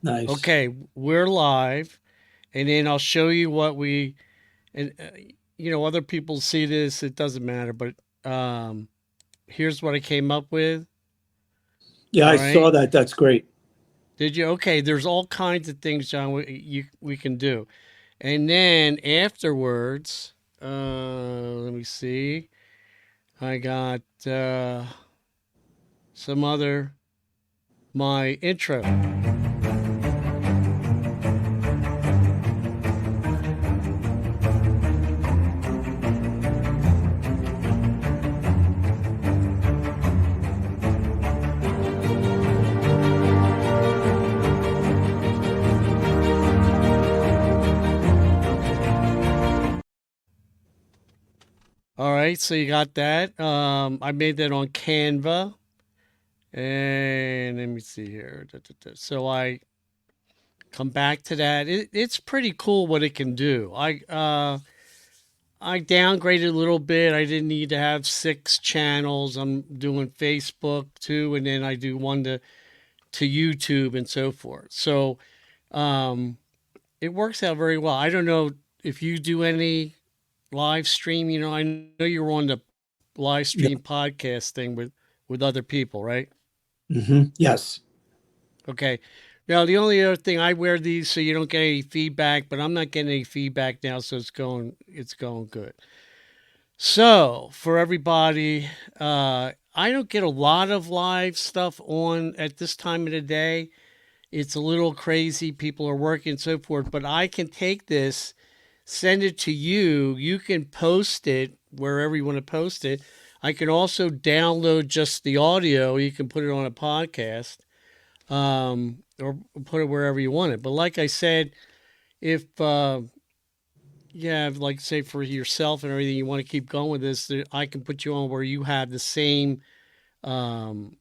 Nice. Okay, we're live, and then I'll show you what we and other people see this. It doesn't matter, but um, here's what I came up with. Yeah, All I saw right, that. That's great. did you? Okay, there's all kinds of things, John. We can do, and then afterwards, let me see. I got some other my intro. All right, so you got that. I made that on Canva. And let me see here. So I come back to that. It's pretty cool what it can do. I downgraded a little bit. I didn't need to have 6 channels. I'm doing Facebook too, and then I do one to YouTube and so forth. So um, it works out very well. I don't know if you do any live stream. I know you're on the live Yeah. stream podcast thing with other people, right? Yes. Okay. Now the only other thing, I wear these so you don't get any feedback, but I'm not getting any feedback now, so it's going good. So for everybody, I don't get a lot of live stuff on at this time of the day. It's a little crazy. People are working and so forth, but I can take this, send it to you. You can post it wherever you want to post it. I can also download just the audio. You can put it on a podcast, or put it wherever you want it. But like I said, if yeah, like say for yourself and everything, you want to keep going with this, I can put you on where you have the same um,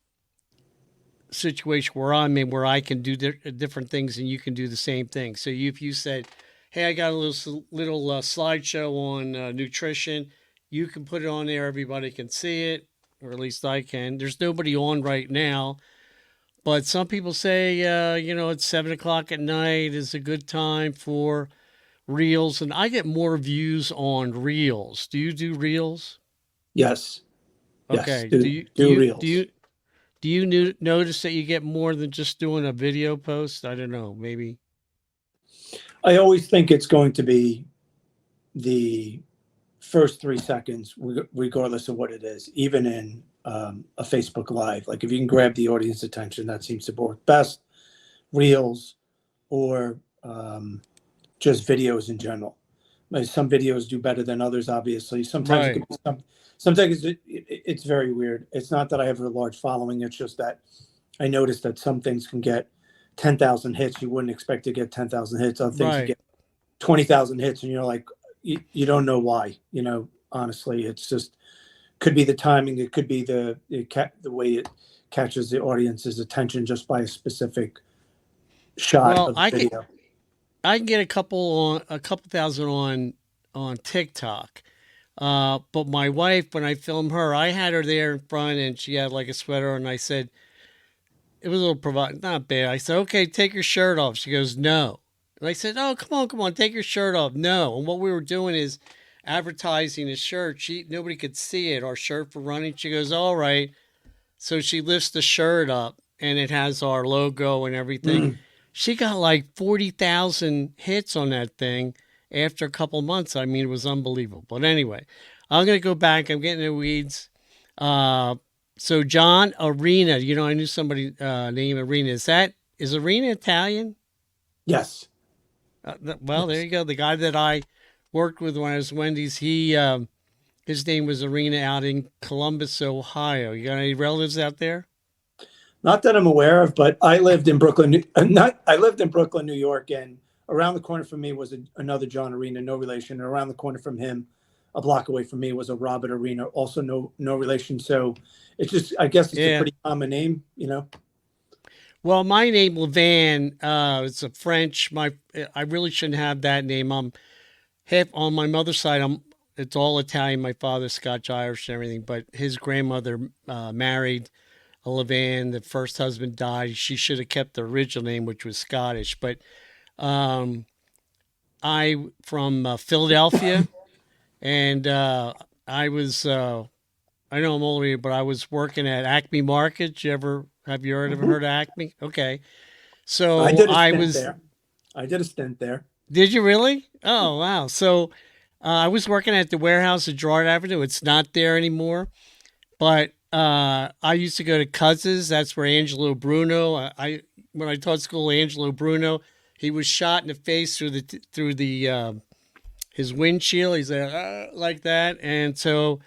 situation where I'm in, where I can do different things and you can do the same thing. So if you said, "Hey, I got a little slideshow on nutrition," you can put it on there. Everybody can see it, or at least I can. There's nobody on right now. But some people say, it's 7 o'clock at night is a good time for reels, and I get more views on reels. Do you do reels? Yes. Yes. Okay. Do Do you do do you do reels. you do you notice that you get more than just doing a video post? I don't know. Maybe. I always think it's going to be the first 3 seconds, regardless of what it is, even in a Facebook Live. Like if you can grab the audience attention, that seems to work best. Reels or just videos in general. Like some videos do better than others, obviously. Sometimes it Right. could be sometimes it's very weird. It's not that I have a large following. It's just that I noticed that some things can get 10,000 hits. You wouldn't expect to get 10,000 hits. Other things you Right. get 20,000 hits, and you're like, you don't know why. Honestly, it's just could be the timing. It could be the way it catches the audience's attention just by a specific shot Well, of the video. I can get a couple thousand on TikTok. But my wife, when I filmed her, I had her there in front, and she had like a sweater, and I said, it was a little not bad. I said, okay, take your shirt off. She goes, no. And I said, oh, come on, take your shirt off. No. And what we were doing is advertising a shirt. Nobody could see it, our shirt for running. She goes, all right. So she lifts the shirt up, and it has our logo and everything. Mm. She got like 40,000 hits on that thing after a couple months. I mean, it was unbelievable. But anyway, I'm going to go back. I'm getting in the weeds. Uh, so John Arena, I knew somebody named Arena. Is Arena Italian? Yes. Well, there Yes. you go. The guy that I worked with when I was Wendy's, his name was Arena out in Columbus, Ohio. You got any relatives out there? Not that I'm aware of, but I lived in Brooklyn. Not I lived in Brooklyn, New York, and around the corner from me was another John Arena, no relation. And around the corner from him, a block away from me, was a Robert Arena, also no relation. So it's just, I guess it's a Yeah. pretty common name. Well, my name Levan, it's a French. I really shouldn't have that name. I'm half on my mother's side. It's all Italian. My father's Scotch Irish and everything, but his grandmother married Levan. The first husband died. She should have kept the original name, which was Scottish. But um, I from Philadelphia, and I was. I know I'm older, than you, but I was working at Acme Market. Have you ever Mhm. heard of Acme? Okay, I so did a I stint was. there. I did a stint there. Did you really? Oh wow! So I was working at the warehouse at Gerard Avenue. It's not there anymore. But I used to go to Cousins. That's where Angelo Bruno. I when I taught school, Angelo Bruno, he was shot in the face through the his windshield. He's like that, and so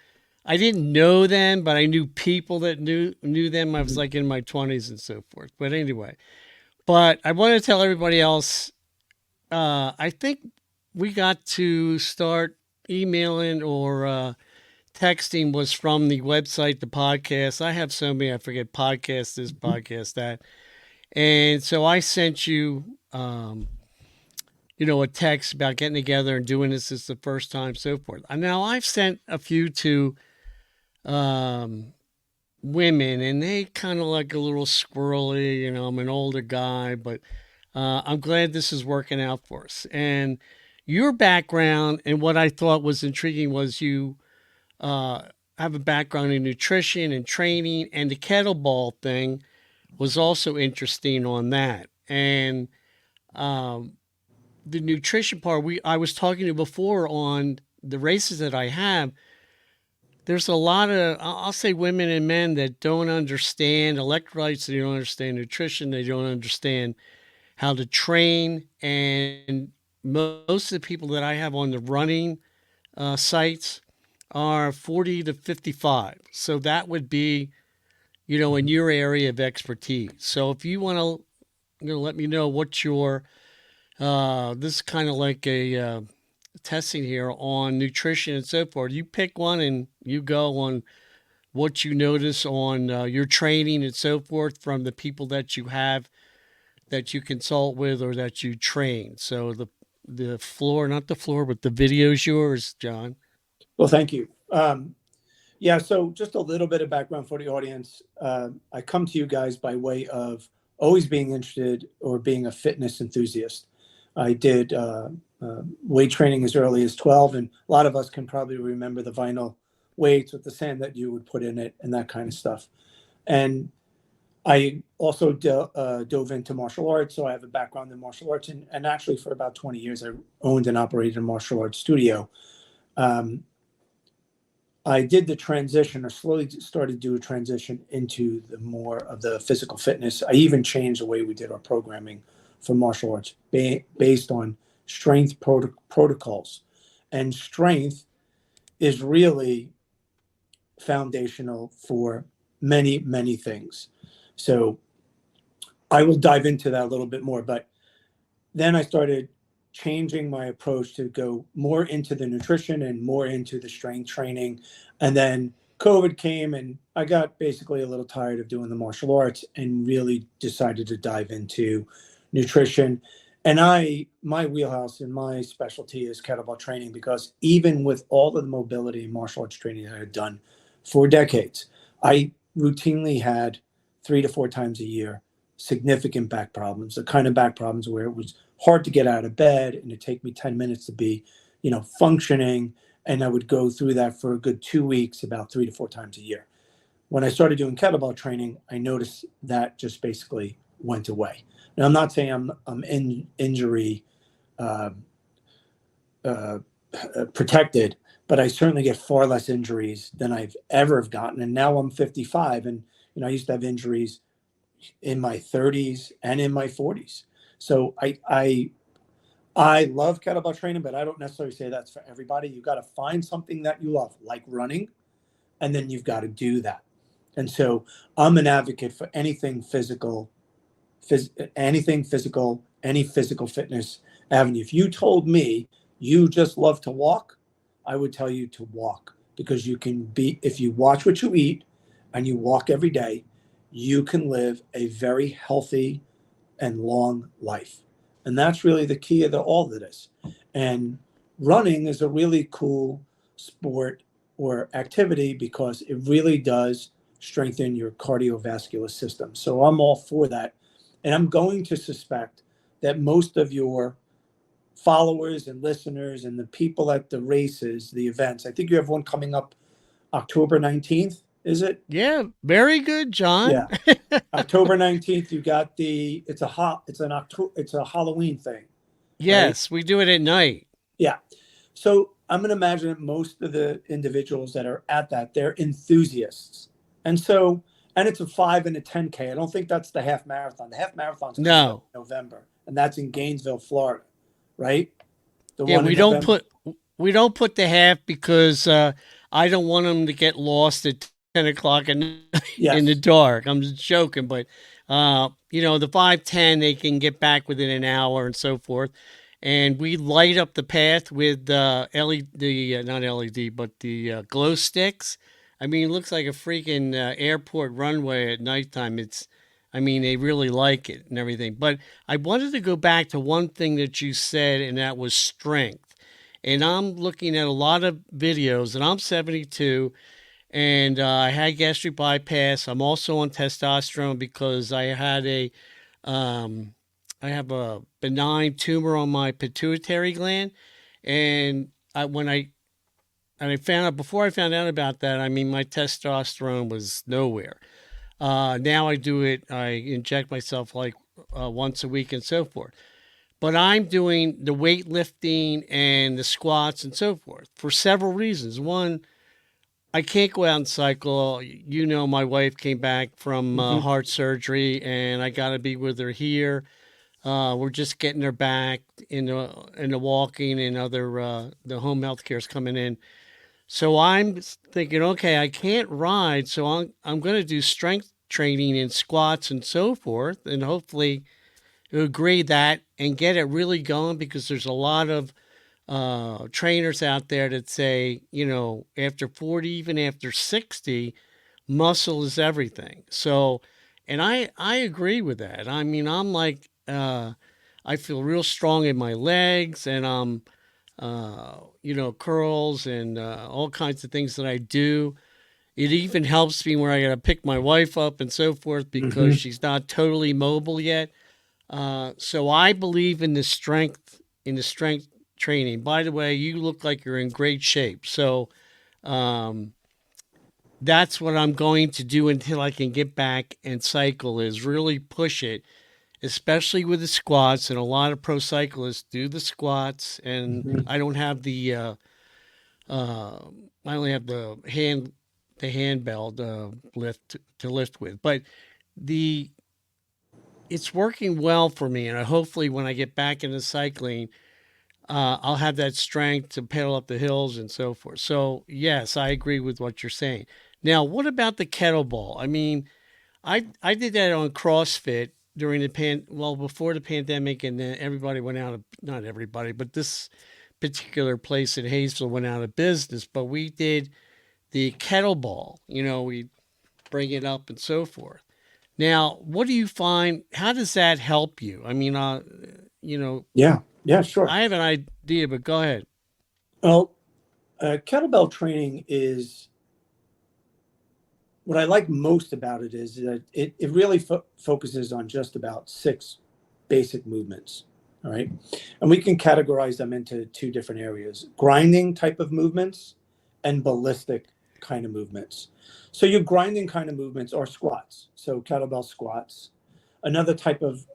I didn't know them, but I knew people that knew them. I was Mhm. like in my 20s and so forth. But anyway, but I want to tell everybody else. I think we got to start emailing or texting was from the website, the podcast. I have so many, I forget podcast this, Mhm. podcast that. And so I sent you, a text about getting together and doing this. This is the first time, so forth. And now I've sent a few to um, women, and they kind of like a little squirrely. I'm an older guy, but I'm glad this is working out for us. And your background and what I thought was intriguing was you uh, have a background in nutrition and training, and the kettlebell thing was also interesting on that. And um, the nutrition part, I was talking to you before on the races that I have. There's a lot of, I'll say, women and men that don't understand electrolytes, they don't understand nutrition, they don't understand how to train. And most of the people that I have on the running sites are 40 to 55. So that would be, in your area of expertise. So if you want to, let me know what your, this is kind of like a testing here on nutrition and so forth. You pick one and you go on what you notice on your training and so forth from the people that you have that you consult with or that you train. So the floor, not the floor, but the video's yours, John. Well, thank you. Yeah, so just a little bit of background for the audience. I come to you guys by way of always being interested or being a fitness enthusiast. I did weight training as early as 12, and a lot of us can probably remember the vinyl weights with the sand that you would put in it and that kind of stuff. And I also dove into martial arts, so I have a background in martial arts. And actually, for about 20 years, I owned and operated a martial arts studio. Um, I did the transition or slowly started to do a transition into the more of the physical fitness. I even changed the way we did our programming for martial arts based on strength protocols. And strength is really foundational for many, many things. So I will dive into that a little bit more. But then I started changing my approach to go more into the nutrition and more into the strength training. And then COVID came and I got basically a little tired of doing the martial arts and really decided to dive into nutrition. And my wheelhouse and my specialty is kettlebell training because even with all of the mobility and martial arts training that I had done for decades, I routinely had 3 to 4 times a year significant back problems, the kind of back problems where it was hard to get out of bed and it'd take me 10 minutes to be, functioning. And I would go through that for a good 2 weeks, about 3 to 4 times a year. When I started doing kettlebell training, I noticed that just basically went away. Now, I'm not saying I'm injury uh, uh, protected, but I certainly get far less injuries than I've ever have gotten. And now I'm 55, and I used to have injuries in my 30s and in my 40s. So I love kettlebell training, but I don't necessarily say that's for everybody. You got to find something that you love, like running, and then you've got to do that. And so I'm an advocate for anything physical, anything physical, any physical fitness avenue. If you told me you just love to walk, I would tell you to walk because you can be, if you watch what you eat and you walk every day, you can live a very healthy and long life. And that's really the key of all of this. And running is a really cool sport or activity because it really does strengthen your cardiovascular system. So I'm all for that. And I'm going to suspect that most of your followers and listeners and the people at the races, the events, I think you have one coming up October 19th, is it? Yeah, very good, John. Yeah. October 19th, you got it's a Halloween thing, right? Yes, we do it at night. Yeah. So I'm going to imagine that most of the individuals that are at that, they're enthusiasts. And so, and it's a 5 and a 10K. I don't think that's the half marathon. The half marathon's coming up No. in November, and that's in Gainesville, Florida, right? The Yeah, one in November. we don't put the half because I don't want them to get lost at 10 o'clock in the Yes. dark. I'm just joking, but the 5:10 they can get back within an hour and so forth. And we light up the path with LED, not LED, but the glow sticks. I mean, it looks like a freaking airport runway at nighttime. I mean, they really like it and everything. But I wanted to go back to one thing that you said, and that was strength. And I'm looking at a lot of videos, and I'm 72, and I had gastric bypass. I'm also on testosterone because um, I have a benign tumor on my pituitary gland, and I found out before I found out about that. I mean, my testosterone was nowhere. Now I do it. I inject myself like once a week and so forth. But I'm doing the weightlifting and the squats and so forth for several reasons. One, I can't go out and cycle. You know, my wife came back from Mhm. heart surgery, and I got to be with her here. We're just getting her back in the walking and other the home health care is coming in. So I'm thinking, okay, I can't ride, so I'm going to do strength training and squats and so forth, and hopefully agree that and get it really going because there's a lot of trainers out there that say, after 40, even after 60, muscle is everything. So, and I agree with that. I mean, I'm like, I feel real strong in my legs, and curls and all kinds of things that I do. It even helps me where I got to pick my wife up and so forth because Mhm. she's not totally mobile yet. So I believe in the strength training. By the way, you look like you're in great shape. So um, that's what I'm going to do until I can get back and cycle is really push it, especially with the squats. And a lot of pro cyclists do the squats, and Mhm. I don't have uh, I only have the handbell to lift with, but the it's working well for me, and hopefully when I get back into cycling, I'll have that strength to pedal up the hills and so forth. So yes, I agree with what you're saying. Now, what about the kettlebell? I mean, I did that on CrossFit during before the pandemic, and then everybody went out of not everybody, but this particular place in Hayesville went out of business. But we did the kettlebell. We bring it up and so forth. Now, what do you find? How does that help you? I mean, you know, Yeah. Yeah, sure. I have an idea, but go ahead. Well, kettlebell training is what I like most about it is that it really focuses on just about 6 basic movements. All right. And we can categorize them into 2 different areas: grinding type of movements and ballistic kind of movements. So, your grinding kind of movements are squats. So, kettlebell squats. Another type of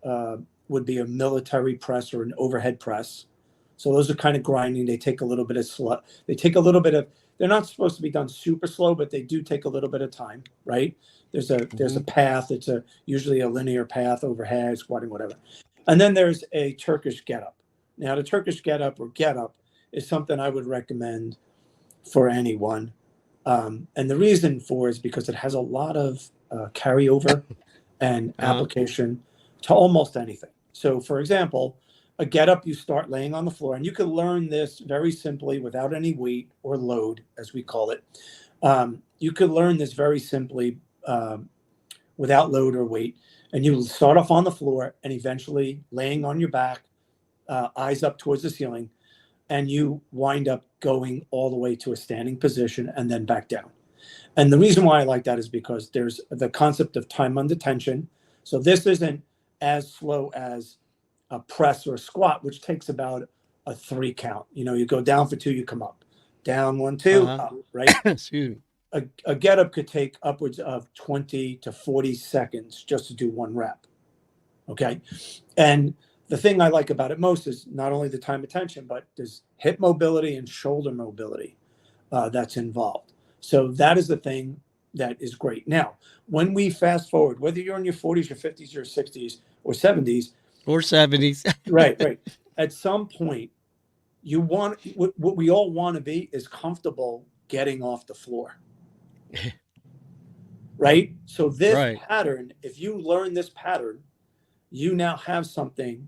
would be a military press or an overhead press. So, those are kind of grinding. They take a little bit of they take a little bit of, they're not supposed to be done super slow, but they do take a little bit of time, right? There's a Hmm. path. It's usually a linear path overhead, squatting, whatever. And then there's a Turkish get up. Now, the Turkish get up or get up is something I would recommend for anyone. And the reason for is because it has a lot of carryover and Uh, application to almost anything. So, for example, a get up, you start laying on the floor, and you can learn this very simply without any weight or load, as we call it. You could learn this very simply without load or weight. And you start off on the floor and eventually laying on your back, eyes up towards the ceiling, and you wind up going all the way to a standing position and then back down. And the reason why I like that is because there's the concept of time under tension. So this isn't as slow as a press or a squat, which takes about a 3 count. You go down for 2, you come up, down 1, 2, up, right? Excuse me. A get up could take upwards of 20 to 40 seconds just to do 1 rep. Okay. And the thing I like about it most is not only the time attention, but there's hip mobility and shoulder mobility that's involved. So that is the thing that is great. Now, when we fast forward, whether you're in your 40s, your 50s, your 60s, or 70s, or 70s, right. At some point, what we all want to be is comfortable getting off the floor. Right? So this pattern, if you learn this pattern, you now have something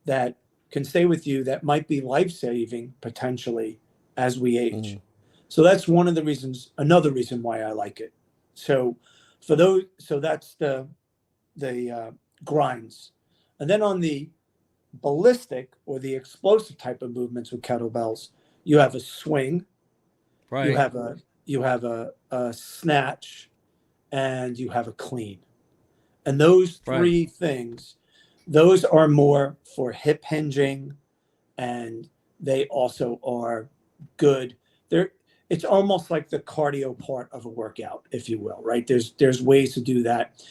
that can stay with you that might be life-saving potentially as we age. So that's another reason why I like it. So that's the grinds. And then on the ballistic or the explosive type of movements with kettlebells, you have a swing, right? You have a snatch, and you have a clean. And those 3 things, those are more for hip hinging, and they also are good. It's almost like the cardio part of a workout, if you will, right? There's ways to do that.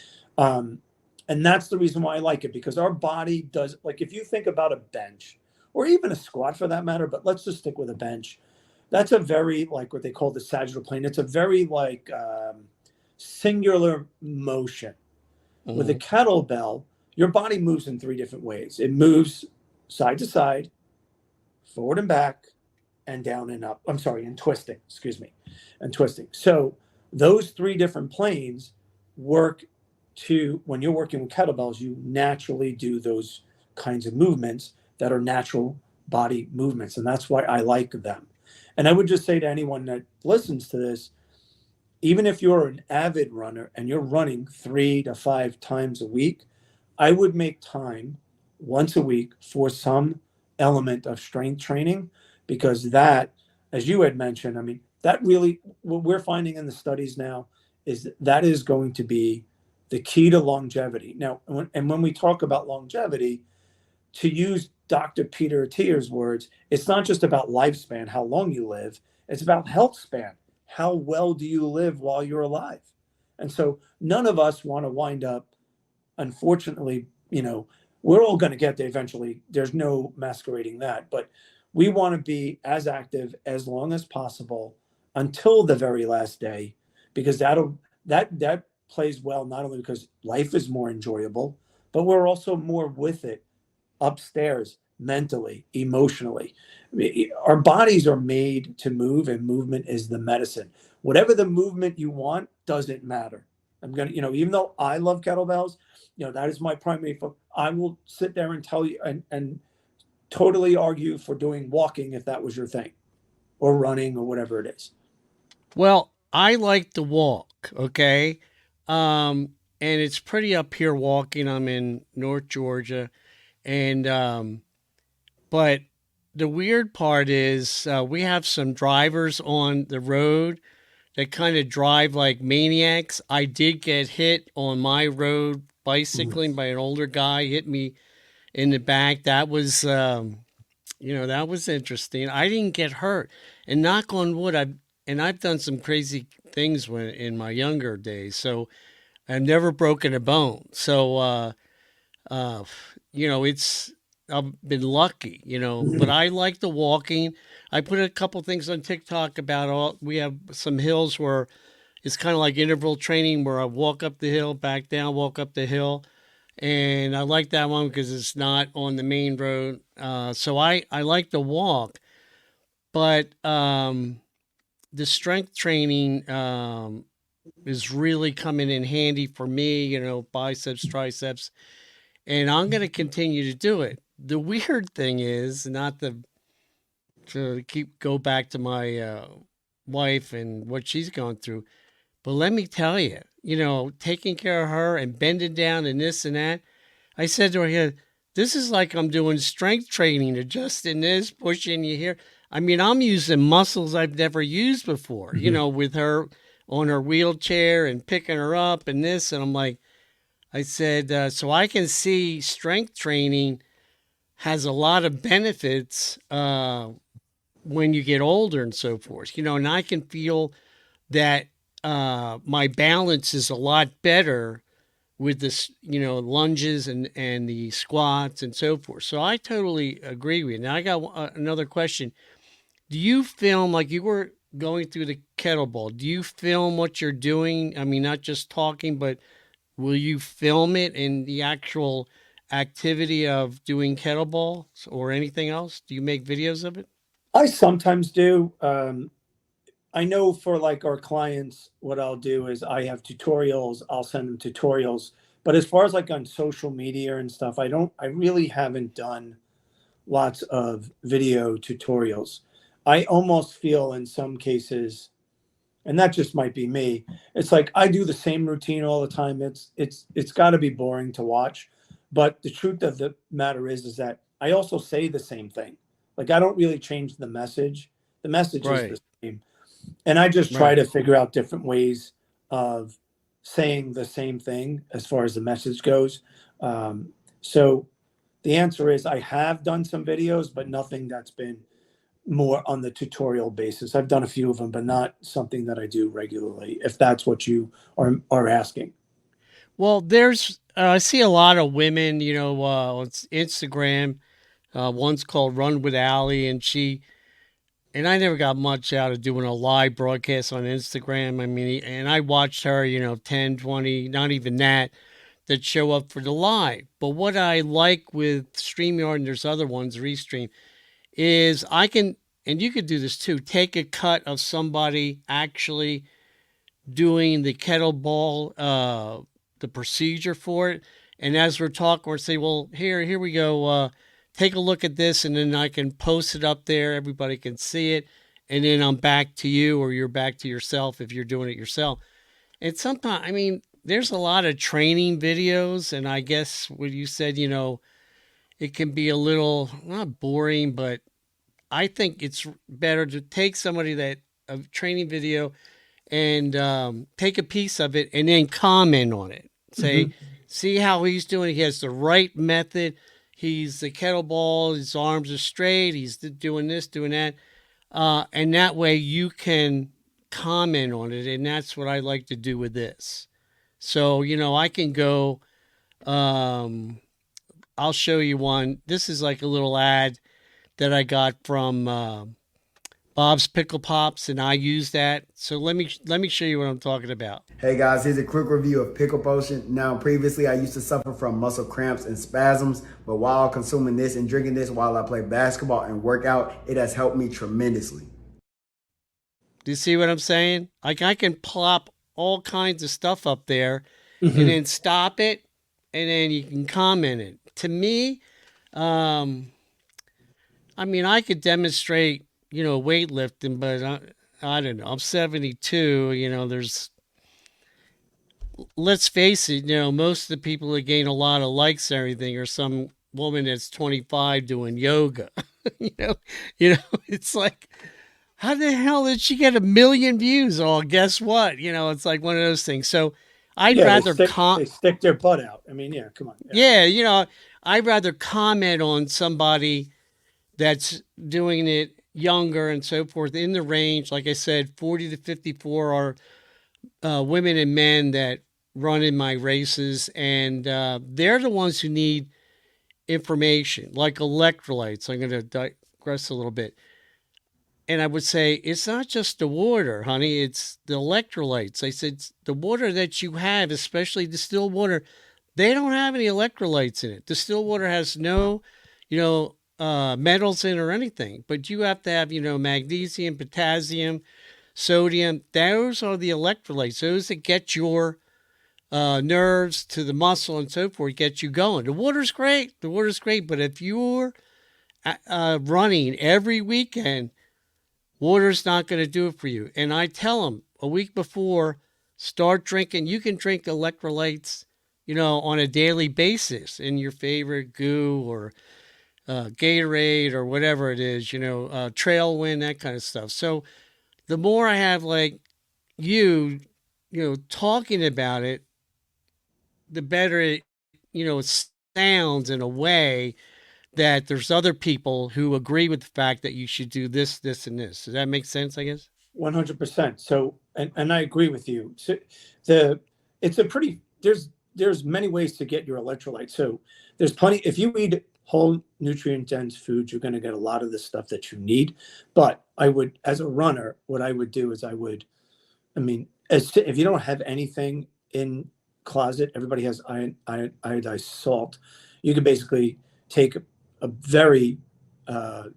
And that's the reason why I like it, because our body does, like if you think about a bench or even a squat for that matter, but let's just stick with a bench. That's a very, like what they call the sagittal plane. It's a very like singular motion. With a kettlebell, your body moves in 3 different ways. It moves side to side, forward and back, and down and up. I'm sorry, and twisting, and twisting. So those 3 different planes work when you're working with kettlebells, you naturally do those kinds of movements that are natural body movements. And that's why I like them. And I would just say to anyone that listens to this, even if you're an avid runner and you're running 3 to 5 times a week, I would make time once a week for some element of strength training, because that, as you had mentioned, I mean, that really, what we're finding in the studies now is that is going to be the key to longevity. Now, when we talk about longevity, to use Dr. Peter Attier's words, it's not just about lifespan, how long you live, it's about health span. How well do you live while you're alive? And so none of us want to wind up, unfortunately, we're all going to get there eventually. There's no masquerading that, but we want to be as active as long as possible until the very last day, because that plays well, not only because life is more enjoyable, but we're also more with it upstairs, mentally, emotionally. I mean, our bodies are made to move, and movement is the medicine. Whatever the movement you want doesn't matter. I'm going to, even though I love kettlebells, that is my primary focus. I will sit there and tell you and totally argue for doing walking if that was your thing, or running, or whatever it is. Well, I like to walk. Okay. And it's pretty up here walking. I'm in North Georgia. And, but the weird part is we have some drivers on the road that kind of drive like maniacs. I did get hit on my road bicycling by an older guy, hit me in the back. That was, that was interesting. I didn't get hurt. And knock on wood, I've done some crazy things in my younger days. So I've never broken a bone. So, I've been lucky, but I like the walking. I put a couple things on TikTok about we have some hills where it's kind of like interval training, where I walk up the hill, back down, walk up the hill. And I like that one because it's not on the main road. So I like to walk, but, the strength training, is really coming in handy for me, biceps, triceps, and I'm going to continue to do it. The weird thing is, not to go back to my wife and what she's going through, but let me tell you, taking care of her and bending down and this and that. I said to her, "Yeah, this is like I'm doing strength training, adjusting this, pushing you here. I mean, I'm using muscles I've never used before, with her on her wheelchair and picking her up and this. And I'm like, I said, so I can see strength training has a lot of benefits when you get older and so forth, and I can feel that my balance is a lot better with this, lunges and the squats and so forth. So I totally agree with you. Now I got another question. Do you film like you were going through the kettlebell? Do you film what you're doing? I mean, not just talking, but will you film it in the actual activity of doing kettlebells or anything else? Do you make videos of it? I sometimes do. I know for like our clients, what I'll do is I have tutorials. I'll send them tutorials. But as far as like on social media and stuff, I really haven't done lots of video tutorials. I almost feel in some cases, and that just might be me, it's like I do the same routine all the time. It's got to be boring to watch. But the truth of the matter is that I also say the same thing. Like I don't really change the message. The message is Right, the same. And I just try right. to figure out different ways of saying the same thing as far as the message goes. So the answer is I have done some videos, but nothing that's been more on the tutorial basis. I've done a few of them, but not something that I do regularly, if that's what you are asking. Well, I see a lot of women, on Instagram. One's called Run with Allie, and I never got much out of doing a live broadcast on Instagram. I mean, and I watched her, 10, 20, not even that show up for the live. But what I like with StreamYard, and there's other ones, Restream, is I can, and you could do this too, take a cut of somebody actually doing the kettlebell, the procedure for it. And as we're talking, we're saying, well, here we go. Take a look at this, and then I can post it up there. Everybody can see it. And then I'm back to you, or you're back to yourself if you're doing it yourself. And sometimes, I mean, there's a lot of training videos. And I guess what you said, it can be a little, not boring, but I think it's better to take somebody that a training video and take a piece of it and then comment on it. Say, Mhm. see how he's doing. He has the right method. He's the kettlebell. His arms are straight. He's doing this, doing that, and that way you can comment on it. And that's what I like to do with this. So I can go. Um, I'll show you one. This is like a little ad that I got from Bob's Pickle Pops, and I use that. So let me show you what I'm talking about. Hey guys, here's a quick review of Pickle Potion. Now, previously I used to suffer from muscle cramps and spasms, but while consuming this and drinking this while I play basketball and work out, it has helped me tremendously. Do you see what I'm saying? Like I can plop all kinds of stuff up there and Mhm. then stop it and then you can comment it. To me, um, I mean, I could demonstrate, weightlifting, but I don't know. I'm 72, let's face it, most of the people that gain a lot of likes and everything are some woman that's 25 doing yoga. you know, it's like, how the hell did she get 1 million views? Oh, guess what? It's like one of those things. So I'd Yeah, rather they stick their butt out. I mean, yeah, come on. Yeah. yeah, I'd rather comment on somebody that's doing it younger and so forth in the range. Like I said, 40 to 54 are women and men that run in my races, and they're the ones who need information, like electrolytes. I'm going to digress a little bit. And I would say, it's not just the water, honey, it's the electrolytes. I said, the water that you have, especially distilled water, they don't have any electrolytes in it. Distilled water has no, metals in it or anything, but you have to have, magnesium, potassium, sodium. Those are the electrolytes. Those that get your nerves to the muscle and so forth, get you going. The water's great. The water's great. But if you're running every weekend, water's not going to do it for you. And I tell them a week before, start drinking. You can drink electrolytes, on a daily basis in your favorite goo or Gatorade or whatever it is, Trailwind, that kind of stuff. So the more I have like you, talking about it, the better it, it sounds in a way that there's other people who agree with the fact that you should do this, this, and this. Does that make sense? I guess. 100%. So, and I agree with you. So the it's a pretty there's many ways to get your electrolytes. So there's plenty. If you eat whole nutrient dense foods, you're going to get a lot of the stuff that you need. But I would, as a runner, what I would do is I mean, if you don't have anything in closet, everybody has iodized salt. You could basically take a very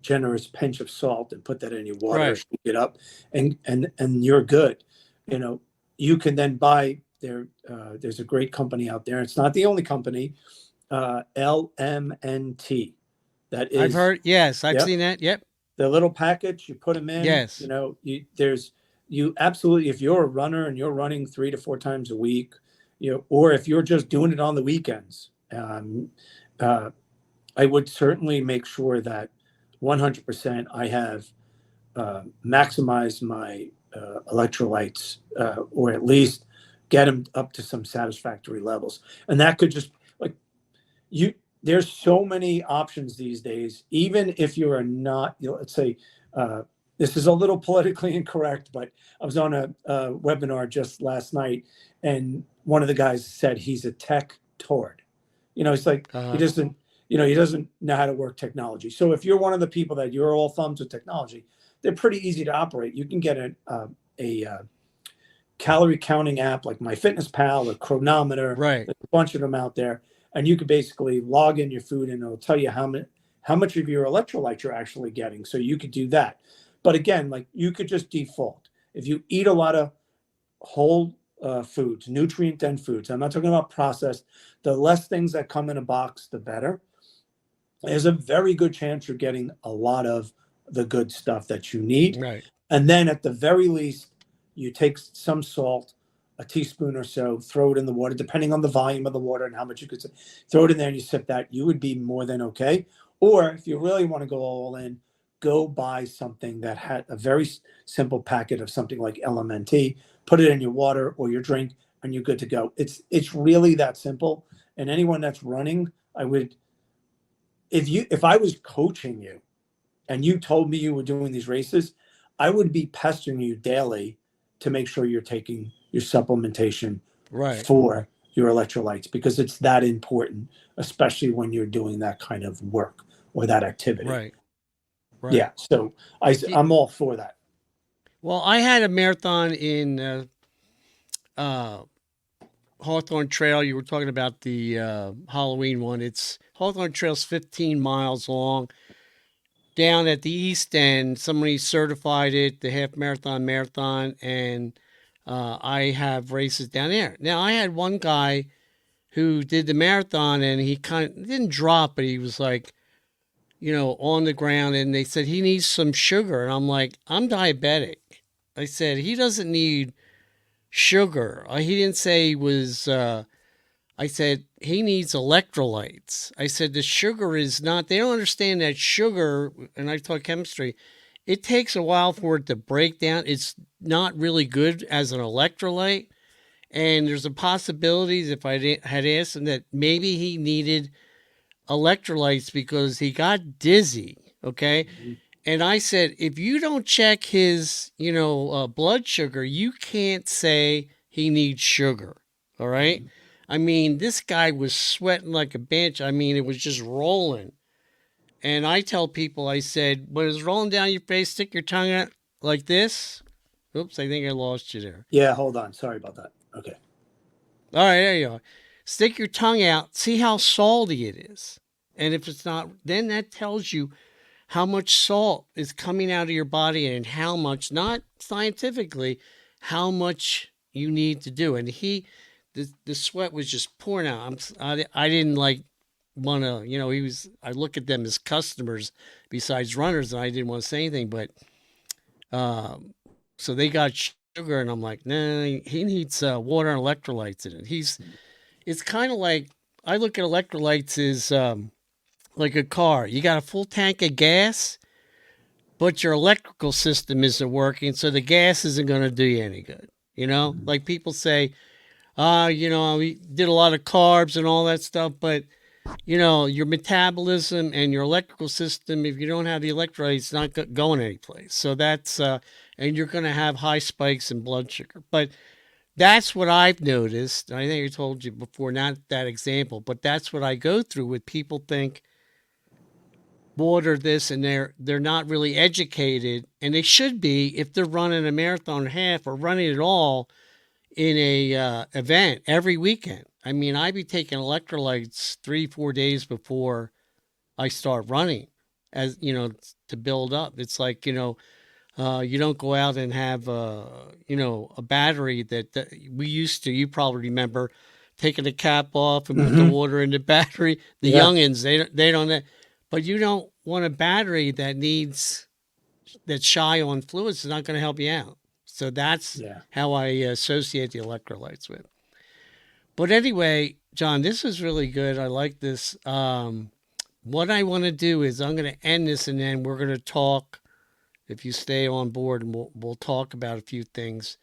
generous pinch of salt and put that in your water, Right. shake it up, and you're good. You know, you can then buy there. There's a great company out there. It's not the only company. LMNT. That is. I've heard. Yes, I've Yep. seen that. Yep. The little package, you put them in. Yes. You know, you absolutely, if you're a runner and you're running 3 to 4 times a week, or if you're just doing it on the weekends, I would certainly make sure that 100% I have maximized my electrolytes, or at least get them up to some satisfactory levels. And that could just like you. There's so many options these days. Even if you are not, let's say, this is a little politically incorrect, but I was on a webinar just last night, and one of the guys said he's a tech tord. It's like he doesn't, he doesn't know how to work technology. So if you're one of the people that you're all thumbs with technology, they're pretty easy to operate. You can get a calorie counting app like MyFitnessPal or Chronometer. Right. There's a bunch of them out there. And you could basically log in your food and it'll tell you how much of your electrolytes you're actually getting. So you could do that. But again, like you could just default. If you eat a lot of whole foods, nutrient dense foods, I'm not talking about processed, the less things that come in a box, the better. There's a very good chance you're getting a lot of the good stuff that you need. Right. And then at the very least, you take some salt, a teaspoon or so, throw it in the water, depending on the volume of the water and how much you could throw it in there and you sip that, you would be more than okay. Or if you really want to go all in, go buy something that had a very simple packet of something like LMNT, put it in your water or your drink, and you're good to go. It's really that simple. And anyone that's running, I would, if I was coaching you and you told me you were doing these races, I would be pestering you daily to make sure you're taking your supplementation Right. for your electrolytes, because it's that important, especially when you're doing that kind of work or that activity. Right. Right. Yeah. So I'm all for that. Well, I had a marathon in Hawthorne Trail. You were talking about the Halloween one. It's Hawthorne Trail's 15 miles long. Down at the east end, somebody certified it, the half marathon, and I have races down there. Now, I had one guy who did the marathon, and he kind of didn't drop, but he was like, on the ground, and they said he needs some sugar. And I'm like, I'm diabetic. I said, he doesn't need sugar. He didn't say he was, I said, he needs electrolytes. I said, the sugar is not, they don't understand that sugar, and I taught chemistry, it takes a while for it to break down. It's not really good as an electrolyte. And there's a possibility, if I had asked him, that maybe he needed electrolytes because he got dizzy. Okay. Mm-hmm. And I said, if you don't check his, blood sugar, you can't say he needs sugar. All right. Mm-hmm. I mean, this guy was sweating like a bench. I mean, it was just rolling. And I tell people, I said, when it's rolling down your face, stick your tongue out like this. Oops, I think I lost you there. Yeah, hold on. Sorry about that. Okay. All right, there you are. Stick your tongue out. See how salty it is. And if it's not, then that tells you how much salt is coming out of your body and how much, not scientifically, how much you need to do. And the sweat was just pouring out. I didn't want to, I look at them as customers besides runners, and I didn't want to say anything, but so they got sugar, and I'm like, nah, he needs water and electrolytes in it. It's kind of like, I look at electrolytes as like a car. You got a full tank of gas, but your electrical system isn't working, so the gas isn't going to do you any good. You know, like people say, we did a lot of carbs and all that stuff, but your metabolism and your electrical system, if you don't have the electrolytes, it's not going anyplace. So that's, and you're going to have high spikes in blood sugar. But that's what I've noticed. I think I told you before, not that example, but that's what I go through with people think water this, and they're not really educated, and they should be if they're running a marathon or half or running it all in a event every weekend. I mean, I'd be taking electrolytes 3-4 days before I start running, as to build up. It's like you don't go out and have a battery that we used to. You probably remember taking the cap off and put the water in the battery. The Yeah. youngins, they don't. But you don't want a battery that's shy on fluids. It's not going to help you out. So that's Yeah. how I associate the electrolytes with. But anyway, John, this is really good. I like this. What I want to do is I'm going to end this, and then we're going to talk. If you stay on board, and we'll talk about a few things,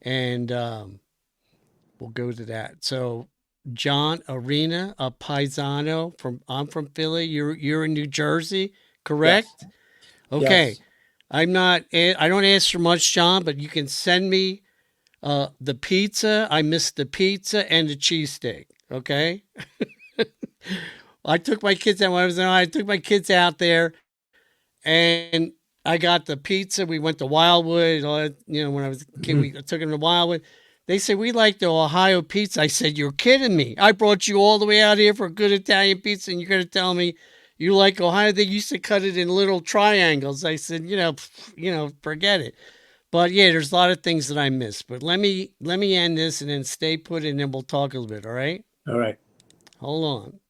and we'll go to that. So, John Arena, a paisano I'm from Philly. You're in New Jersey, correct? Yes. Okay. Yes. I don't ask for much, John, but you can send me the pizza. I missed the pizza and the cheesesteak. Okay. I took my kids out when I took my kids out there, and I got the pizza. We went to Wildwood. When I was a kid, we took them to Wildwood. They said, we like the Ohio pizza. I said, you're kidding me. I brought you all the way out here for good Italian pizza, and you're going to tell me you like Ohio? They used to cut it in little triangles. I said, forget it. But yeah, there's a lot of things that I missed. But let me end this and then stay put, and then we'll talk a little bit. All right? All right. Hold on.